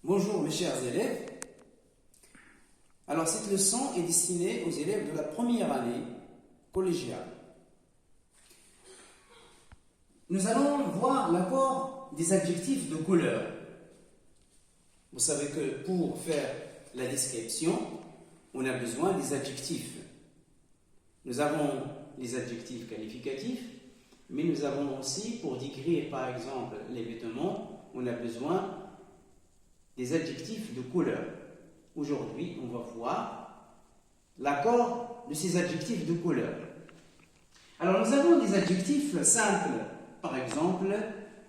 Bonjour mes chers élèves. Alors cette leçon est destinée aux élèves de la première année collégiale. Nous allons voir l'accord des adjectifs de couleur. Vous savez que pour faire la description, on a besoin des adjectifs. Nous avons les adjectifs qualificatifs, mais nous avons aussi, pour décrire par exemple les vêtements, on a besoin des adjectifs de couleur. Aujourd'hui, on va voir l'accord de ces adjectifs de couleur. Alors, nous avons des adjectifs simples. Par exemple,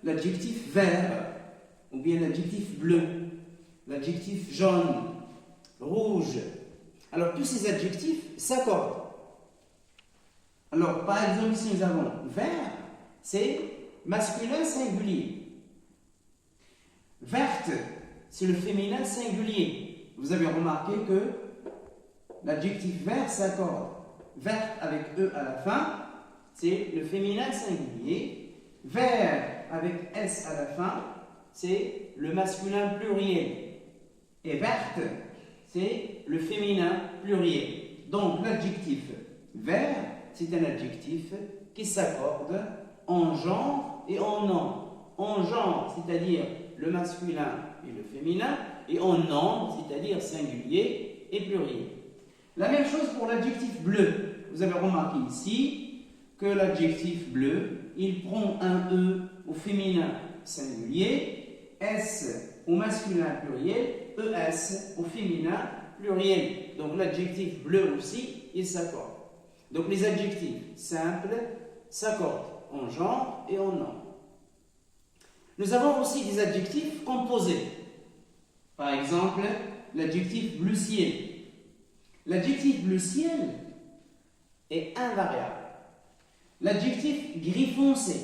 l'adjectif vert, ou bien l'adjectif bleu, l'adjectif jaune, rouge. Alors, tous ces adjectifs s'accordent. Alors, par exemple, ici, nous avons vert, c'est masculin singulier. Verte, c'est le féminin singulier. Vous avez remarqué que l'adjectif vert s'accorde. Verte avec E à la fin, c'est le féminin singulier. Vert avec S à la fin, c'est le masculin pluriel. Et verte, c'est le féminin pluriel. Donc l'adjectif vert, c'est un adjectif qui s'accorde en genre et en nom. En genre, c'est-à-dire le masculin et le féminin, et en nombre, c'est-à-dire singulier et pluriel. La même chose pour l'adjectif bleu. Vous avez remarqué ici que l'adjectif bleu, il prend un E au féminin singulier, S au masculin pluriel, ES au féminin pluriel. Donc l'adjectif bleu aussi, il s'accorde. Donc les adjectifs simples s'accordent en genre et en nombre. Nous avons aussi des adjectifs composés. Par exemple, l'adjectif bleu ciel. L'adjectif bleu ciel est invariable. L'adjectif gris foncé,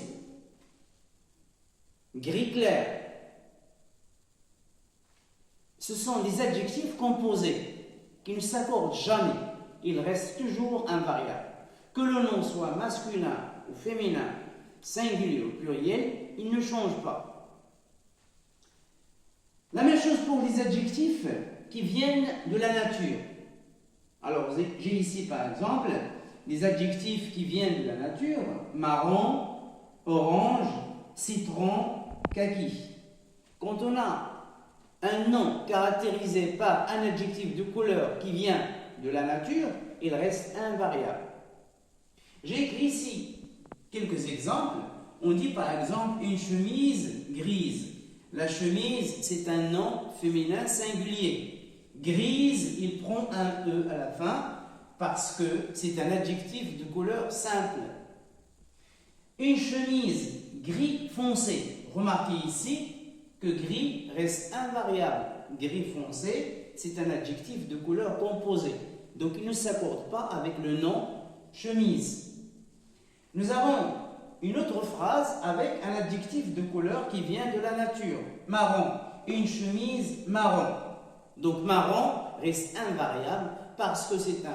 gris clair, ce sont des adjectifs composés qui ne s'accordent jamais. Ils restent toujours invariables. Que le nom soit masculin ou féminin, singulier ou pluriel, il ne change pas. La même chose pour les adjectifs qui viennent de la nature. Alors, j'ai ici par exemple des adjectifs qui viennent de la nature: marron, orange, citron, kaki. Quand on a un nom caractérisé par un adjectif de couleur qui vient de la nature, il reste invariable. J'ai écrit ici quelques exemples. On dit par exemple une chemise grise. La chemise, c'est un nom féminin singulier. Grise, il prend un E à la fin parce que c'est un adjectif de couleur simple. Une chemise gris foncé. Remarquez ici que gris reste invariable. Gris foncé, c'est un adjectif de couleur composé. Donc il ne s'accorde pas avec le nom chemise. Nous avons une autre phrase avec un adjectif de couleur qui vient de la nature. Marron. Une chemise marron. Donc marron reste invariable parce que c'est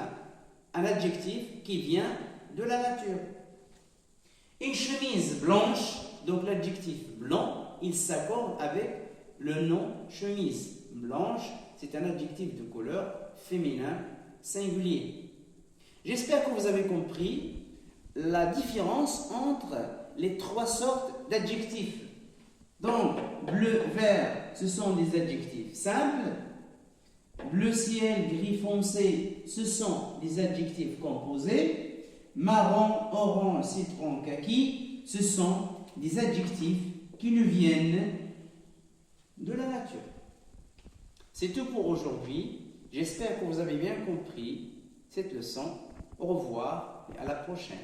un adjectif qui vient de la nature. Une chemise blanche, donc l'adjectif blanc, il s'accorde avec le nom chemise. Blanche, c'est un adjectif de couleur féminin singulier. J'espère que vous avez compris la différence entre les trois sortes d'adjectifs. Donc, bleu, vert, ce sont des adjectifs simples. Bleu ciel, gris foncé, ce sont des adjectifs composés. Marron, orange, citron, kaki, ce sont des adjectifs qui nous viennent de la nature. C'est tout pour aujourd'hui. J'espère que vous avez bien compris cette leçon. Au revoir et à la prochaine.